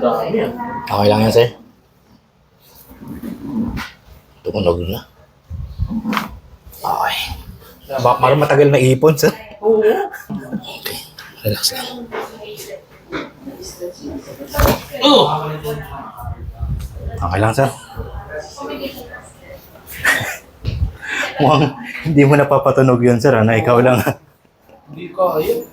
Dami yan. Okay lang yan, sir. Tumunog na. Okay. Parang matagal na ipon, sir. Oo. Okay. Relax lang. Okay lang, sir. Mukhang hindi mo napapatunog yun, sir. Na ikaw lang. Hindi kaya.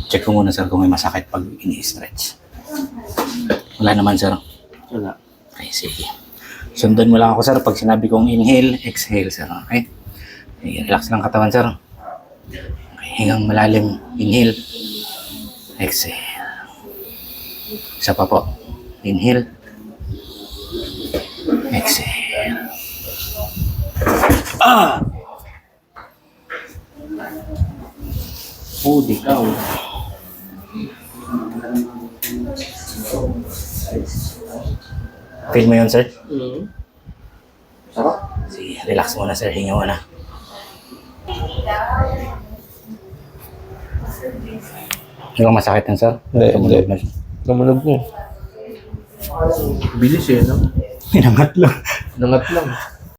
Check ko muna, sir, kung may masakit pag ini-stretch. Wala naman, sir. Wala. Okay, sige. Sundan mo lang ako, sir. Pag sinabi kong inhale, exhale, sir. Okay? Okay, relax lang katawan, sir. Okay, hingang malalim. Inhale. Exhale. Isa pa po. Inhale. Exhale. Ah! Oh, di ka. Feel mo yun, sir? Sarap. Sige, relax muna, sir. Hinga muna. Hindi bang masakit yan, sir? Hindi. Na siya. Tumunog na. Bilis eh, no? Minangat lang. Nangat lang.